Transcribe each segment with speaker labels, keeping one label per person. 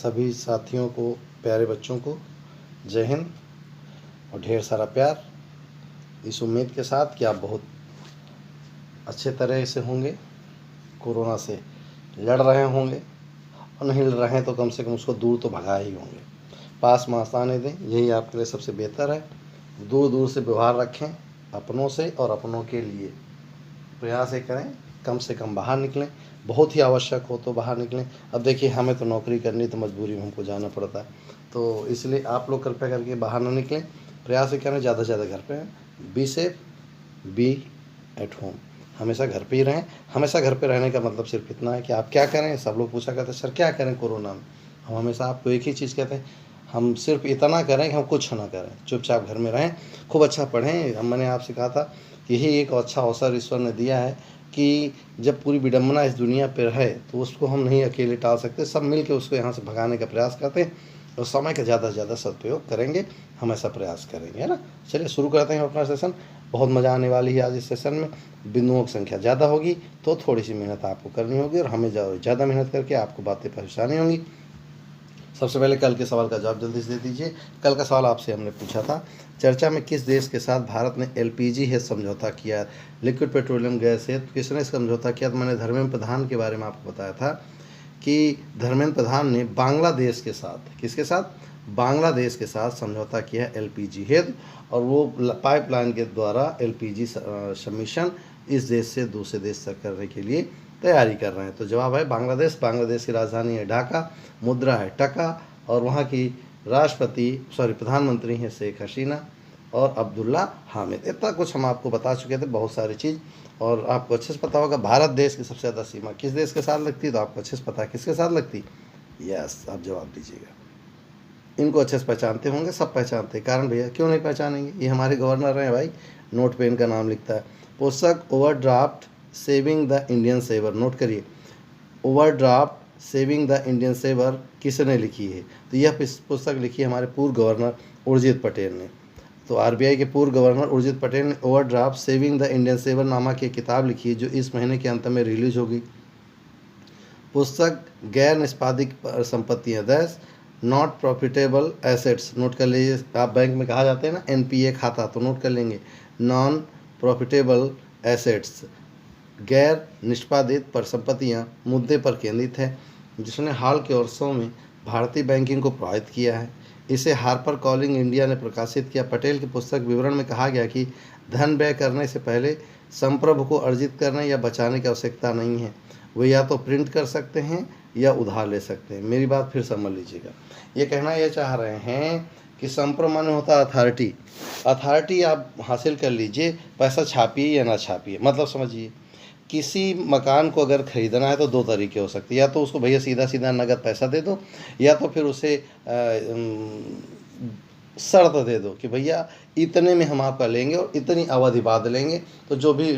Speaker 1: सभी साथियों को, प्यारे बच्चों को जय हिंद और ढेर सारा प्यार। इस उम्मीद के साथ कि आप बहुत अच्छे तरह से होंगे, कोरोना से लड़ रहे होंगे, और नहीं लड़ रहे हैं तो कम से कम उसको दूर तो भगा ही होंगे। पास में आने दें, यही आपके लिए सबसे बेहतर है। दूर दूर से व्यवहार रखें अपनों से, और अपनों के लिए प्रयास ये करें कम से कम बाहर निकलें। बहुत ही आवश्यक हो तो बाहर निकलें। अब देखिए, हमें तो नौकरी करनी, तो मजबूरी में हमको जाना पड़ता है, तो इसलिए आप लोग कृपया करके बाहर ना निकलें। प्रयास ये करें ज़्यादा से ज़्यादा घर पे हैं। Be safe, be at home. हमेशा घर पे ही रहें। हमेशा घर पे रहने का मतलब सिर्फ इतना है कि आप क्या करें। सब लोग पूछा करते हैं, सर क्या करें कोरोना में। हम हमेशा आपको एक ही चीज़ कहते हैं, हम सिर्फ इतना करें कि हम कुछ ना करें, चुपचाप घर में रहें, खूब अच्छा पढ़ें। मैंने आपसे कहा था, यही एक अच्छा अवसर ईश्वर ने दिया है कि जब पूरी विडम्बना इस दुनिया पर है तो उसको हम नहीं अकेले टाल सकते। सब मिल के उसको यहाँ से भगाने का प्रयास करते हैं, और समय का ज़्यादा से ज़्यादा सदुपयोग करेंगे, हमेशा प्रयास करेंगे, है ना। चलिए शुरू करते हैं अपना सेशन। बहुत मज़ा आने वाली है आज इस सेशन में। बिंदुओं की संख्या ज़्यादा होगी तो थोड़ी सी मेहनत आपको करनी होगी, और हमें ज़्यादा मेहनत करके आपको बातें परेशानी होंगी। सबसे पहले कल के सवाल का जवाब जल्दी से दे दीजिए। कल का सवाल आपसे हमने पूछा था, चर्चा में किस देश के साथ भारत ने एलपीजी हेतु समझौता किया, लिक्विड पेट्रोलियम गैस हेतु किसने समझौता किया। तो मैंने धर्मेंद्र प्रधान के बारे में आपको बताया था कि धर्मेंद्र प्रधान ने बांग्लादेश के साथ, किसके साथ, बांग्लादेश के साथ समझौता किया है एलपीजी हेतु, और वो पाइपलाइन के द्वारा एलपीजी सबमिशन इस देश से दूसरे देश तक करने के लिए तैयारी कर रहे हैं। तो जवाब है बांग्लादेश। बांग्लादेश की राजधानी है ढाका, मुद्रा है टका, और वहाँ की प्रधानमंत्री हैं शेख हसीना और अब्दुल्ला हामिद। इतना कुछ हम आपको बता चुके थे, बहुत सारी चीज़, और आपको अच्छे से पता होगा भारत देश की सबसे ज़्यादा सीमा किस देश के साथ लगती है, तो आपको अच्छे से पता है किसके साथ लगती। यस, आप जवाब दीजिएगा। इनको अच्छे से पहचानते होंगे, सब पहचानते हैं। कारण भैया क्यों नहीं पहचानेंगे, ये हमारे गवर्नर हैं भाई। नोट पे इनका नाम लिखता है। पुस्तक overdraft saving the Indian saver, note करिए, overdraft saving the Indian saver किसने लिखी है। तो यह पुस्तक लिखी है हमारे पूर्व गवर्नर उर्जित पटेल ने। तो आरबीआई के पूर्व गवर्नर उर्जित पटेल ने overdraft saving the Indian saver नामक एक किताब लिखी है, जो इस महीने के अंत में रिलीज होगी। पुस्तक गैर निष्पादित संपत्तियाँ, दैस नॉट प्रॉफिटेबल एसेट्स, नोट कर लीजिए। आप बैंक में कहा जाते हैं ना एनपीए खाता, तो नोट कर लेंगे, नॉन प्रॉफिटेबल एसेट्स, गैर निष्पादित परिसंपत्तियाँ मुद्दे पर केंद्रित है, जिसने हाल के वर्षों में भारतीय बैंकिंग को प्रभावित किया है। इसे हार्पर कॉलिंग इंडिया ने प्रकाशित किया। पटेल की पुस्तक विवरण में कहा गया कि धन व्यय करने से पहले संप्रभु को अर्जित करने या बचाने की आवश्यकता नहीं है। वे या तो प्रिंट कर सकते हैं या उधार ले सकते हैं। मेरी बात फिर समझ लीजिएगा। ये कहना यह चाह रहे हैं कि संप्रभु माने होता है अथॉरिटी। अथॉरिटी आप हासिल कर लीजिए, पैसा छापिए या ना छापिए। मतलब समझिए, किसी मकान को अगर ख़रीदना है तो दो तरीके हो सकते हैं, या तो उसको भैया सीधा सीधा नगद पैसा दे दो, या तो फिर उसे शर्त दे दो कि भैया इतने में हम आपका लेंगे और इतनी अवधि बाद लेंगे। तो जो भी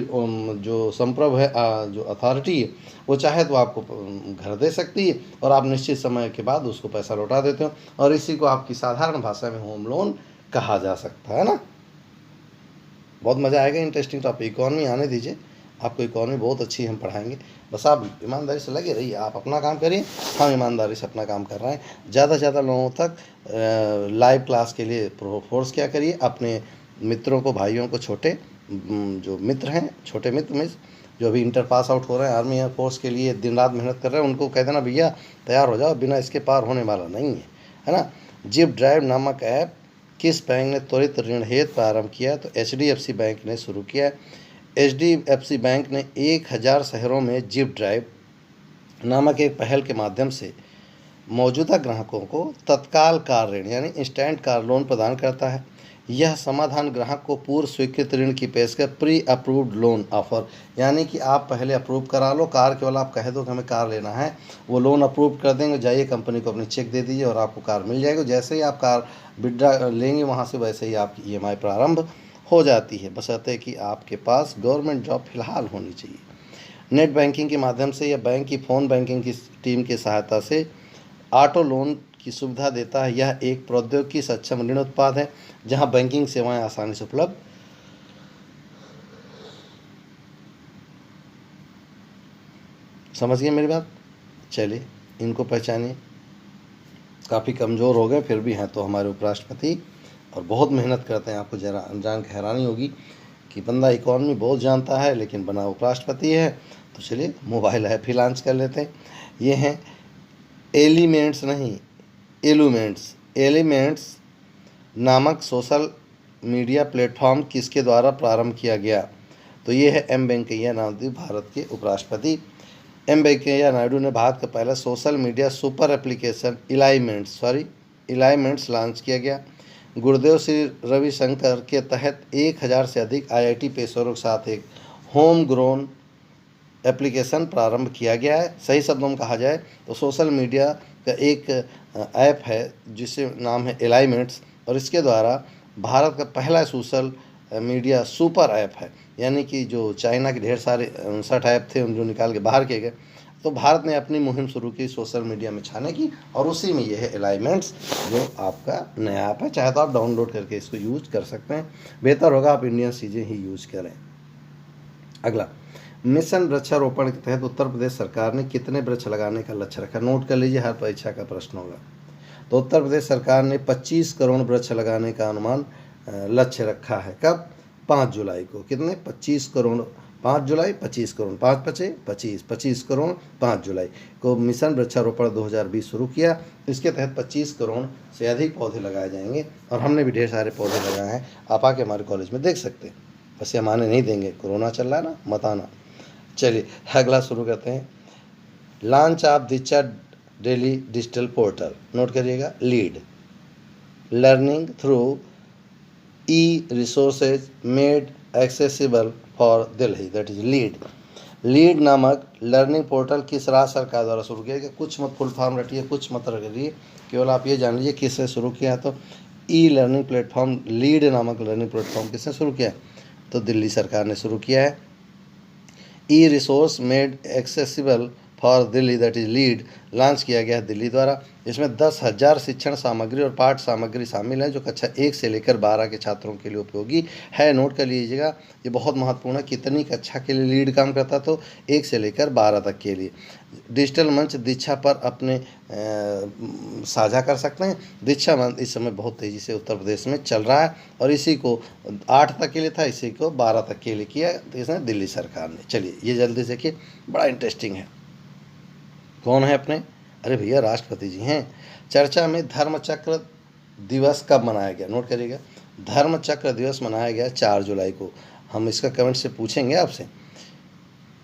Speaker 1: जो संप्रभु है, जो अथॉरिटी है, वो चाहे तो आपको घर दे सकती है, और आप निश्चित समय के बाद उसको पैसा लौटा देते हो, और इसी को आपकी साधारण भाषा में होम लोन कहा जा सकता है ना। बहुत मज़ा आएगा, इंटरेस्टिंग टॉपिक। इकॉनमी आने दीजिए, आपको इकॉनमी बहुत अच्छी हम पढ़ाएंगे। बस आप ईमानदारी से लगे रहिए, आप अपना काम करिए, हम ईमानदारी से अपना काम कर रहे हैं। ज़्यादा से ज़्यादा लोगों तक लाइव क्लास के लिए फोर्स क्या करिए, अपने मित्रों को, भाइयों को, छोटे जो मित्र हैं, छोटे मित्र जो अभी इंटर पास आउट हो रहे हैं, आर्मी एयरफोर्स के लिए दिन रात मेहनत कर रहे हैं, उनको कह देना भैया तैयार हो जाओ, बिना इसके पार होने वाला नहीं है ना। जिप ड्राइव नामक ऐप किस बैंक ने त्वरित ऋण हेतु प्रारंभ किया, तो एचडीएफसी बैंक ने शुरू किया है। एचडीएफसी बैंक ने 1000 शहरों में जिप ड्राइव नामक एक पहल के माध्यम से मौजूदा ग्राहकों को तत्काल कार ऋण यानी इंस्टेंट कार लोन प्रदान करता है। यह समाधान ग्राहक को पूर्व स्वीकृत ऋण की पेशकश, प्री अप्रूव्ड लोन ऑफर, यानी कि आप पहले अप्रूव करा लो कार, केवल आप कह दो कि हमें कार लेना है, वो लोन अप्रूव कर देंगे। जाइए कंपनी को अपनी चेक दे दीजिए और आपको कार मिल जाएगी। जैसे ही आप कार विड्रा लेंगे वहाँ से, वैसे ही आपकी ईएमआई प्रारंभ हो जाती है, बशर्ते कि आपके पास गवर्नमेंट जॉब फिलहाल होनी चाहिए। नेट बैंकिंग के माध्यम से या बैंक की फ़ोन बैंकिंग की टीम की सहायता से ऑटो लोन की सुविधा देता है। यह एक प्रौद्योगिकी सक्षम ऋण उत्पाद है जहां बैंकिंग सेवाएं आसानी से उपलब्ध। समझिए मेरी बात। चलिए इनको पहचानिए। काफ़ी कमज़ोर हो गए, फिर भी हैं तो हमारे उपराष्ट्रपति और बहुत मेहनत करते हैं। आपको जरा जान के हैरानी होगी कि बंदा इकॉनमी बहुत जानता है लेकिन बना उपराष्ट्रपति है। तो चलिए मोबाइल ऐप ही लॉन्च कर लेते हैं। ये हैं एलिमेंट्स नहीं एलुमेंट्स। एलिमेंट्स नामक सोशल मीडिया प्लेटफॉर्म किसके द्वारा प्रारंभ किया गया? तो ये है एम वेंकैया नायडू, भारत के उपराष्ट्रपति। एम वेंकैया नायडू ने भारत का पहला social media super application Elyments launch किया गया। गुरुदेव श्री रविशंकर के तहत 1000 से अधिक आईआईटी पेशेवरों के साथ एक होम ग्रोन एप्लीकेशन प्रारंभ किया गया है। सही शब्दों में कहा जाए तो सोशल मीडिया का एक ऐप है जिससे नाम है एलाइमेंट्स, और इसके द्वारा भारत का पहला सोशल मीडिया सुपर ऐप है। यानी कि जो चाइना के ढेर सारे 59 ऐप थे उन जो निकाल के बाहर किए गए, तो भारत ने अपनी मुहिम शुरू की सोशल मीडिया में छाने की, और उसी में ये है एलाइमेंट्स जो आपका नया ऐप है। चाहे तो आप डाउनलोड करके इसको यूज कर सकते हैं, बेहतर होगा आप इंडियन चीज़ें ही यूज करें। अगला, मिशन वृक्षारोपण के तहत उत्तर प्रदेश सरकार ने कितने वृक्ष लगाने का लक्ष्य रखा? नोट कर लीजिए, हर परीक्षा का प्रश्न होगा। तो उत्तर प्रदेश सरकार ने 25 करोड़ वृक्ष लगाने का अनुमान लक्ष्य रखा है। कब? 5 जुलाई को। कितने? 25 करोड़। 5 जुलाई 25 करोड़, 5 पचे 25, 25 करोड़ 5 जुलाई को मिशन वृक्षारोपण 2020 शुरू किया। इसके तहत 25 करोड़ से अधिक पौधे लगाए जाएंगे, और हमने भी ढेर सारे पौधे लगाए हैं। आप आके हमारे कॉलेज में देख सकते हैं, बस हम आने नहीं देंगे, कोरोना चल रहा है ना, मत आना। चलिए अगला शुरू करते हैं। Launch of Diksha daily digital portal. Note करिएगा, LEAD learning through e resources made accessible for Delhi, that is LEAD. LEAD नामक लर्निंग पोर्टल किस राज्य सरकार द्वारा शुरू किया गया? कुछ मत फुल फॉर्म रटिए, कुछ मत रटिए, केवल आप ये जान लीजिए किससे शुरू किया। तो ई लर्निंग प्लेटफॉर्म, लीड नामक लर्निंग प्लेटफॉर्म किसने शुरू किया? तो दिल्ली सरकार ने शुरू किया है। E resource made accessible for Delhi, that is lead, launch किया गया है दिल्ली द्वारा। इसमें 10,000 शिक्षण सामग्री और पाठ सामग्री शामिल है जो कक्षा 1 से लेकर 12 के छात्रों के लिए उपयोगी है। नोट कर लीजिएगा, ये बहुत महत्वपूर्ण है। कितनी कक्षा के लिए लीड काम करता? तो 1 से लेकर 12 तक के लिए। डिजिटल मंच दीक्षा पर अपने साझा कर सकते हैं। दीक्षा मंच इस समय बहुत तेज़ी से उत्तर प्रदेश में चल रहा है, और इसी को 8 तक के लिए था, इसी को 12 तक के लिए किया इसने दिल्ली सरकार ने। चलिए ये जल्दी से देखिए, बड़ा इंटरेस्टिंग है। कौन है अपने? अरे भैया राष्ट्रपति जी हैं। चर्चा में धर्मचक्र दिवस कब मनाया गया? नोट करिएगा, धर्मचक्र दिवस मनाया गया 4 जुलाई को। हम इसका कमेंट से पूछेंगे आपसे।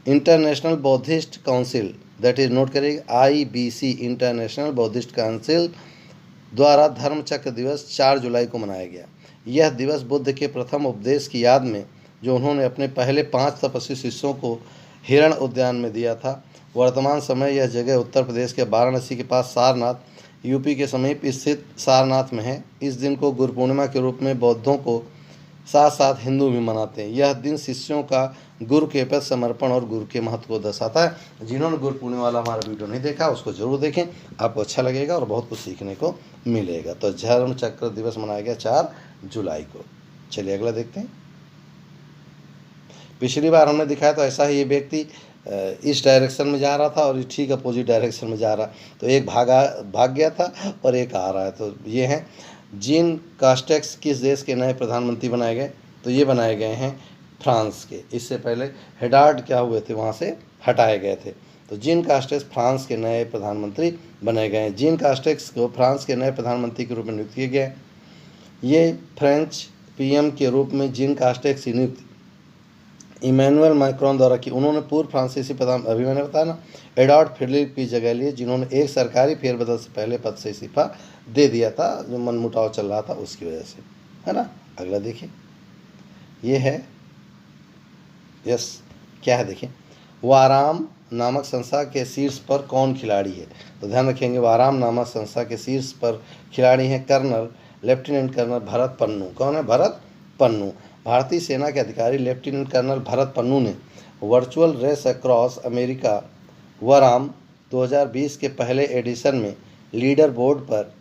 Speaker 1: International Buddhist council, that is, note करिएगा, IBC इंटरनेशनल बौद्धिस्ट काउंसिल द्वारा धर्मचक्र दिवस 4 जुलाई को मनाया गया। यह दिवस बुद्ध के प्रथम उपदेश की याद में, जो उन्होंने अपने पहले 5 तपस्वी शिष्यों को हिरण उद्यान में दिया था। वर्तमान समय यह जगह उत्तर प्रदेश के वाराणसी के पास सारनाथ, यूपी के समीप स्थित सारनाथ में है। इस दिन को गुरु पूर्णिमा के रूप में बौद्धों को साथ साथ हिंदू भी मनाते हैं। यह दिन शिष्यों का गुरु के प्रति समर्पण और गुरु के महत्व को दर्शाता है। जिन्होंने गुरु पूर्णिमा वाला हमारा वीडियो नहीं देखा उसको जरूर देखें, आपको अच्छा लगेगा और बहुत कुछ सीखने को मिलेगा। तो धर्मचक्र दिवस मनाया गया 4 जुलाई को। चलिए अगला देखते हैं। पिछली बार हमने दिखाया तो ऐसा ही ये व्यक्ति इस डायरेक्शन में जा रहा था और ठीक अपोजिट डायरेक्शन में जा रहा, तो एक भाग गया था और एक आ रहा है। तो ये हैं जीन कास्टेक्स किस देश के नए प्रधानमंत्री बनाए गए? तो ये बनाए गए हैं फ्रांस के। इससे पहले हेडार्ड क्या हुए थे, वहाँ से हटाए गए थे। तो जीन कास्टेक्स फ्रांस के नए प्रधानमंत्री बनाए गए हैं। जीन कास्टेक्स को फ्रांस के नए प्रधानमंत्री के रूप में नियुक्त किए गए। ये फ्रेंच PM के रूप में जीन कास्टेक्स की नियुक्ति इमैनुअल मैक्रोन द्वारा की। उन्होंने पूर्व फ्रांसीसी प्रधान, अभी मैंने बताया ना, एडॉर्ड फिलिप की जगह लिए, जिन्होंने एक सरकारी फेरबदल से पहले पद से इस्तीफा दे दिया था, जो मनमुटाव चल रहा था उसकी वजह से, है ना। अगला देखिए, ये है क्या है देखिए, वाराम नामक संस्था के शीर्ष पर कौन खिलाड़ी है? तो ध्यान रखेंगे, वाराम नामक संस्था के शीर्ष पर खिलाड़ी हैं लेफ्टिनेंट कर्नल भरत पन्नू। कौन है? भरत पन्नू। भारतीय सेना के अधिकारी लेफ्टिनेंट कर्नल भरत पन्नू ने वर्चुअल रेस अक्रॉस अमेरिका वराम 2020 के पहले एडिशन में लीडर बोर्ड पर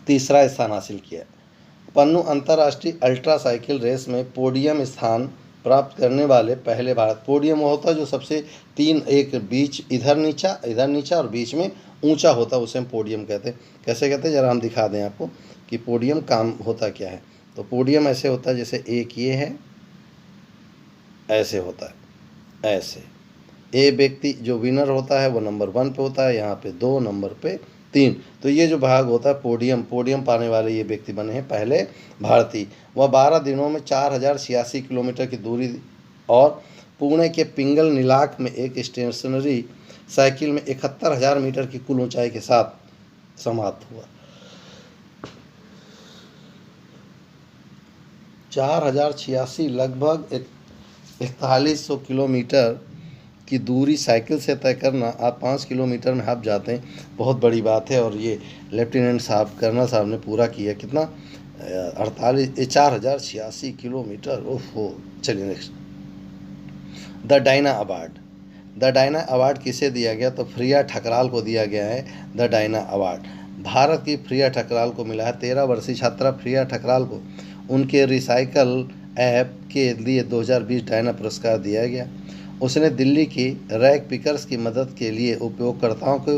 Speaker 1: 3रा स्थान हासिल किया। पन्नू अंतर्राष्ट्रीय अल्ट्रा साइकिल रेस में पोडियम स्थान प्राप्त करने वाले पहले भारत। पोडियम वो होता है जो सबसे तीन, एक बीच इधर नीचा और बीच में ऊंचा होता है, उसे हम पोडियम कहते हैं। कैसे कहते हैं, जरा हम दिखा दें आपको कि पोडियम काम होता क्या है। तो पोडियम ऐसे होता है, जैसे एक ये है, ऐसे होता है, ऐसे। ए व्यक्ति जो विनर होता है वो नंबर 1 पे होता है, यहाँ पे 2, नंबर पे 3। तो ये जो भाग होता है पोडियम पाने वाले ये व्यक्ति बने हैं पहले भारतीय। वह 12 दिनों में 4086 किलोमीटर की दूरी और पुणे के पिंगल नीलाक में एक स्टेशनरी साइकिल में 71,000 मीटर की कुल ऊंचाई के साथ समाप्त हुआ। 4086 लगभग 4100 किलोमीटर की दूरी साइकिल से तय करना, आप 5 किलोमीटर में आप जाते हैं, बहुत बड़ी बात है। और ये लेफ्टिनेंट साहब, कर्नल साहब ने पूरा किया। कितना? 4086 किलोमीटर। ओहो। चलिए next, the Diana award. The Diana award किसे दिया गया? तो प्रिया ठकराल को दिया गया है द डायना अवार्ड। भारत की प्रिया ठकराल को मिला है। 13 वर्षीय छात्रा प्रिया ठकराल को उनके रिसाइकल ऐप के लिए 2020 डायना पुरस्कार दिया गया। उसने दिल्ली की रैक पिकर्स की मदद के लिए उपयोगकर्ताओं को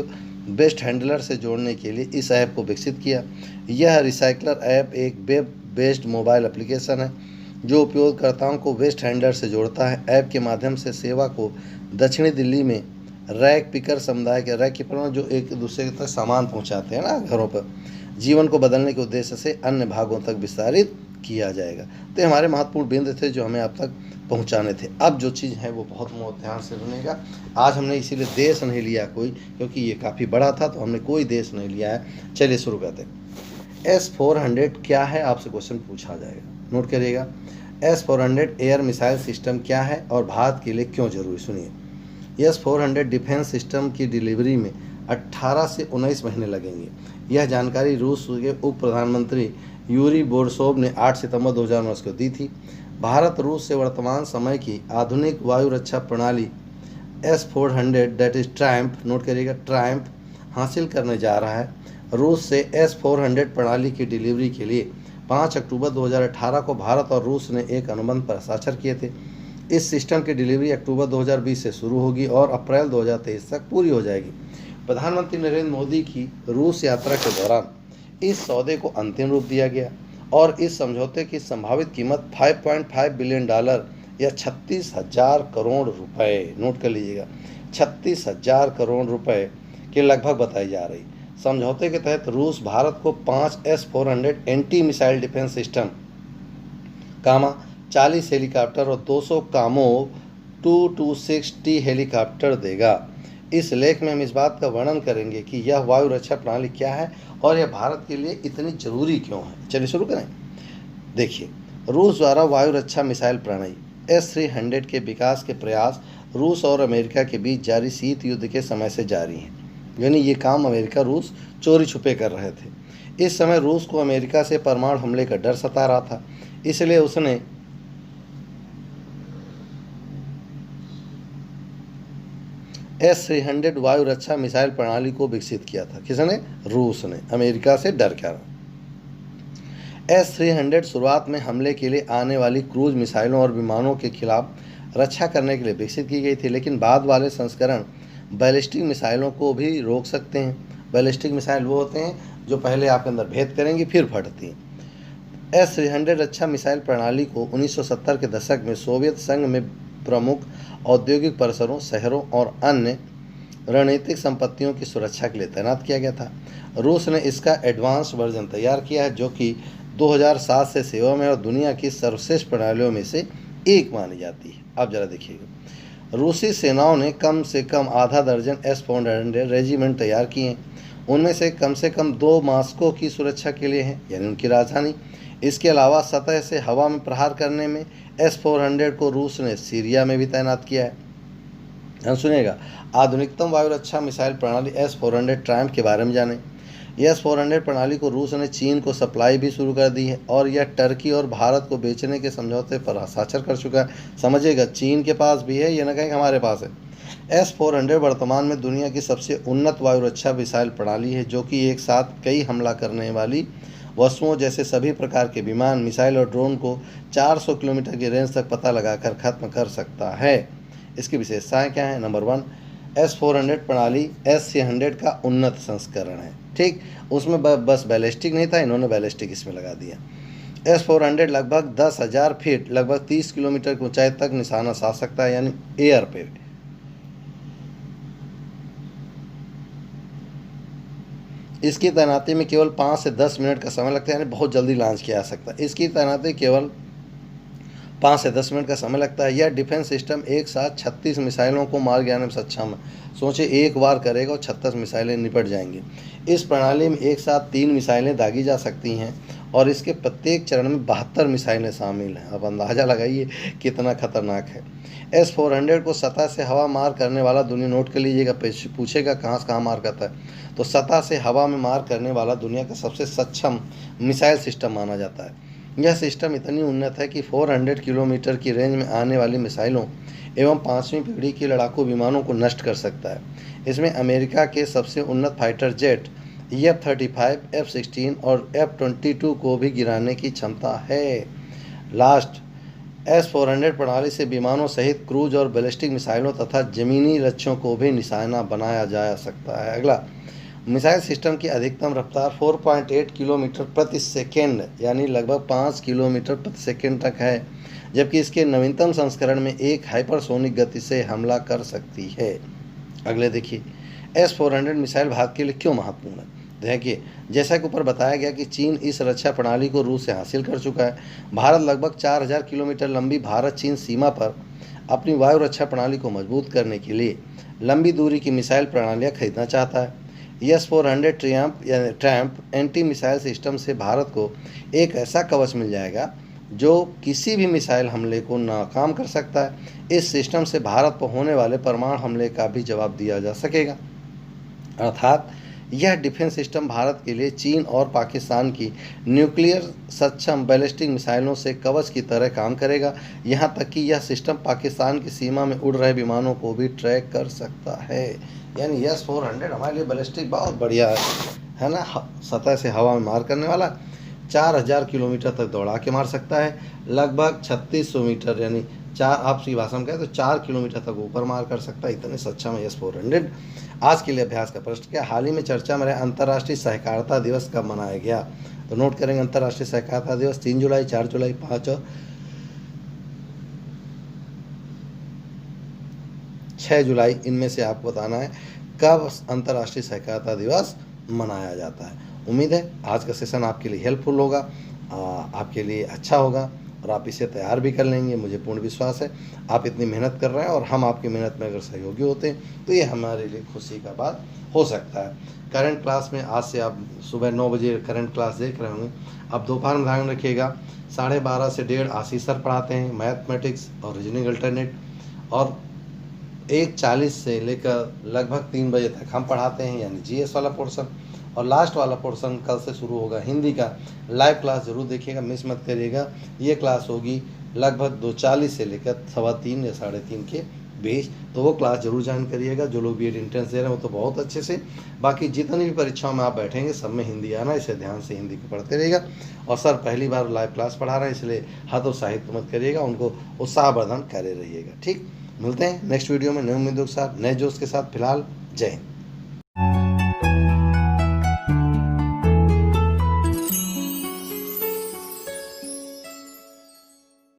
Speaker 1: वेस्ट हैंडलर से जोड़ने के लिए इस ऐप को विकसित किया। यह रिसाइकलर ऐप एक वेब बेस्ड मोबाइल एप्लीकेशन है जो उपयोगकर्ताओं को वेस्ट हैंडलर से जोड़ता है। ऐप के माध्यम से सेवा को दक्षिणी दिल्ली में रैक पिकर समुदाय के रैक कीपर जो एक दूसरे तक सामान पहुंचाते हैं ना घरों पर, जीवन को बदलने के उद्देश्य से अन्य भागों तक विस्तारित किया जाएगा। तो हमारे महत्वपूर्ण बिंदु थे जो हमें आप तक पहुंचाने थे। अब जो चीज़ है वो बहुत ध्यान से सुनेगा। आज हमने इसीलिए देश नहीं लिया कोई, क्योंकि ये काफ़ी बड़ा था, तो हमने कोई देश नहीं लिया है। चलिए शुरू करते हैं। S-400 क्या है, आपसे क्वेश्चन पूछा जाएगा, नोट करिएगा। S-400 एयर मिसाइल सिस्टम क्या है और भारत के लिए क्यों जरूरी? सुनिए। S-400 डिफेंस सिस्टम की डिलीवरी में 18 से 19 महीने लगेंगे। यह जानकारी रूस के उप प्रधानमंत्री यूरी बोरिसोव ने 8 सितंबर 2019 को दी थी। भारत रूस से वर्तमान समय की आधुनिक वायु रक्षा प्रणाली S-400 that is Triumph, note करिएगा, ट्रायम्फ हासिल करने जा रहा है। रूस से S-400 प्रणाली की डिलीवरी के लिए 5 अक्टूबर 2018 को भारत और रूस ने एक अनुबंध पर हस्ताक्षर किए थे। इस सिस्टम की डिलीवरी अक्टूबर 2020 से शुरू होगी और अप्रैल 2023 तक पूरी हो जाएगी। प्रधानमंत्री नरेंद्र मोदी की रूस यात्रा के दौरान इस सौदे को अंतिम रूप दिया गया और इस समझौते की संभावित कीमत $5.5 बिलियन या 36,000 करोड़ रुपए, नोट कर लीजिएगा, 36,000 करोड़ रुपए के लगभग बताई जा रही। समझौते के तहत रूस भारत को 5 S-400 anti missile defence system, 40 helicopter और 200 कामोव 226T हेलीकॉप्टर देगा। इस लेख में हम इस बात का वर्णन करेंगे कि यह वायु रक्षा प्रणाली क्या है और यह भारत के लिए इतनी जरूरी क्यों है। चलिए शुरू करें। देखिए, रूस द्वारा वायु रक्षा मिसाइल प्रणाली S-300 के विकास के प्रयास रूस और अमेरिका के बीच जारी शीत युद्ध के समय से जारी हैं। यानी ये काम अमेरिका रूस चोरी छुपे कर रहे थे। इस समय रूस को अमेरिका से परमाणु हमले का डर सता रहा था, इसलिए उसने S-300 वायु रक्षा मिसाइल प्रणाली को विकसित किया था। किसने? रूस ने, अमेरिका से डर कर। S-300 शुरुआत में हमले के लिए आने वाली क्रूज मिसाइलों और विमानों के खिलाफ रक्षा करने के लिए विकसित की गई थी, लेकिन बाद वाले संस्करण बैलिस्टिक मिसाइलों को भी रोक सकते हैं। बैलिस्टिक मिसाइल वो होते हैं जो पहले आपके अंदर भेद करेंगी फिर फटती हैं। S-300 रक्षा मिसाइल प्रणाली को 1970 के दशक में सोवियत संघ में प्रमुख औद्योगिक परिसरों, शहरों और अन्य रणनीतिक संपत्तियों की सुरक्षा के लिए तैनात किया गया था। रूस ने इसका एडवांस वर्जन तैयार किया है जो कि 2007 से सेवा में और दुनिया की सर्वश्रेष्ठ प्रणालियों में से एक मानी जाती है। अब जरा देखिएगा, रूसी सेनाओं ने कम से कम आधा दर्जन S-400 रेजिमेंट तैयार किए हैं। उनमें से कम 2 मास्को की सुरक्षा के लिए हैं, यानी उनकी राजधानी। इसके अलावा सतह से हवा में प्रहार करने में S-400 को रूस ने सीरिया में भी तैनात किया है। सुनिएगा, आधुनिकतम वायु रक्षा मिसाइल प्रणाली S-400 ट्रायम्फ के बारे में जानें। S-400 प्रणाली को रूस ने चीन को सप्लाई भी शुरू कर दी है और यह टर्की और भारत को बेचने के समझौते पर हस्ताक्षर कर चुका है। समझिएगा, चीन के पास भी है, ये ना कहें हमारे पास है। S-400 वर्तमान में दुनिया की सबसे उन्नत वायु रक्षा मिसाइल प्रणाली है जो कि एक साथ कई हमला करने वाली वस्तुओं जैसे सभी प्रकार के विमान, मिसाइल और ड्रोन को 400 किलोमीटर की रेंज तक पता लगाकर खत्म कर सकता है। इसकी विशेषताएं क्या हैं? नंबर 1, S-400 प्रणाली S-300 का उन्नत संस्करण है। ठीक, उसमें बस बैलिस्टिक नहीं था, इन्होंने बैलिस्टिक इसमें लगा दिया। S-400 लगभग 10,000 फीट लगभग 30 किलोमीटर की ऊंचाई तक निशाना साध सकता है, यानी एयर पे। इसकी तैनाती में केवल 5 से 10 मिनट का समय लगता है, यानी बहुत जल्दी लॉन्च किया जा सकता है। इसकी तैनाती केवल 5 से 10 मिनट का समय लगता है। यह डिफेंस सिस्टम एक साथ 36 मिसाइलों को मार गिराने में सक्षम है। सोचे, एक बार करेगा और 36 मिसाइलें निपट जाएंगी। इस प्रणाली में एक साथ 3 मिसाइलें दागी जा सकती हैं और इसके प्रत्येक चरण में 72 मिसाइलें शामिल हैं। अब अंदाज़ा लगाइए कितना खतरनाक है। S-400 को सतह से हवा मार करने वाला, दुनिया नोट कर लीजिएगा, पूछेगा कहाँ से कहाँ मार करता है, तो सतह से हवा में मार करने वाला दुनिया का सबसे सक्षम मिसाइल सिस्टम माना जाता है। यह सिस्टम इतनी उन्नत है कि 400 किलोमीटर की रेंज में आने वाली मिसाइलों एवं 5वीं पीढ़ी के लड़ाकू विमानों को नष्ट कर सकता है। इसमें अमेरिका के सबसे उन्नत फाइटर जेट F-35, F-16 और F-22 को भी गिराने की क्षमता है। लास्ट, S-400 प्रणाली से विमानों सहित क्रूज और बैलिस्टिक मिसाइलों तथा जमीनी लक्ष्यों को भी निशाना बनाया जा सकता है। अगला, मिसाइल सिस्टम की अधिकतम रफ्तार 4.8 किलोमीटर प्रति सेकेंड यानी लगभग 5 किलोमीटर प्रति सेकेंड तक है, जबकि इसके नवीनतम संस्करण में एक हाइपरसोनिक गति से हमला कर सकती है। अगले देखिए, S-400 मिसाइल भारत के लिए क्यों महत्वपूर्ण है। देखिए, जैसा कि ऊपर बताया गया कि चीन इस रक्षा प्रणाली को रूस से हासिल कर चुका है। भारत लगभग 4000 किलोमीटर लंबी भारत चीन सीमा पर अपनी वायु रक्षा प्रणाली को मजबूत करने के लिए लंबी दूरी की मिसाइल प्रणालियाँ खरीदना चाहता है। S-400 tramp anti missile system से भारत को एक ऐसा कवच मिल जाएगा जो किसी भी मिसाइल हमले को नाकाम कर सकता है। इस सिस्टम से भारत पर होने वाले परमाणु हमले का भी जवाब दिया जा सकेगा। अर्थात यह डिफेंस सिस्टम भारत के लिए चीन और पाकिस्तान की न्यूक्लियर सक्षम बैलिस्टिक मिसाइलों से कवच की तरह काम करेगा। यहाँ तक कि यह सिस्टम पाकिस्तान की सीमा में उड़ रहे विमानों को भी ट्रैक कर सकता है। यानी S-400 हमारे लिए बैलिस्टिक बहुत बढ़िया है ना। सतह से हवा में मार करने वाला, 4000 किलोमीटर तक दौड़ा के मार सकता है, लगभग 3600 मीटर यानी आपकी भाषा में कहें तो 4 किलोमीटर तक ऊपर मार कर सकता है। इतने सक्षम है S-400। आज के लिए अभ्यास का प्रश्न क्या, हाल ही में चर्चा में रहे अंतर्राष्ट्रीय सहकारिता दिवस कब मनाया गया। तो नोट करेंगे, अंतर्राष्ट्रीय सहकारिता दिवस 3 जुलाई, 4 जुलाई, 5 और 6 जुलाई, इनमें से आपको बताना है कब अंतर्राष्ट्रीय सहकारिता दिवस मनाया जाता है। उम्मीद है आज का सेशन आपके लिए हेल्पफुल होगा, आपके लिए अच्छा होगा और आप इसे तैयार भी कर लेंगे। मुझे पूर्ण विश्वास है आप इतनी मेहनत कर रहे हैं और हम आपकी मेहनत में अगर सहयोगी होते हैं तो ये हमारे लिए खुशी का बात हो सकता है। करंट क्लास में आज से आप सुबह 9 बजे करंट क्लास देख रहे होंगे। अब दोपहर में ध्यान रखिएगा 12:30 से 1:30 आशीष सर पढ़ाते हैं मैथमेटिक्स और रीजनिंग अल्टरनेट, और 1:40 से लेकर लगभग 3 बजे तक हम पढ़ाते हैं यानी GS वाला पोर्शन, और लास्ट वाला पोर्शन कल से शुरू होगा हिंदी का। लाइव क्लास जरूर देखिएगा, मिस मत करिएगा। ये क्लास होगी लगभग 2:40 से लेकर 3:15 या 3:30 के बीच, तो वो क्लास जरूर ज्वाइन करिएगा। जो लोग BED एंट्रेंस दे रहे हैं वो तो बहुत अच्छे से, बाकी जितनी भी परीक्षाओं में आप बैठेंगे सब में हिंदी आना, इसे ध्यान से हिंदी को पढ़ते रहिएगा। और सर पहली बार लाइव क्लास पढ़ा रहे हैं इसलिए हतोत्साहित मत करिएगा, उनको उत्साहवर्धन करे रहिएगा। ठीक, मिलते हैं नेक्स्ट वीडियो में नए उम्मीदों के साथ, नए जोश के साथ। फिलहाल जय हिंद।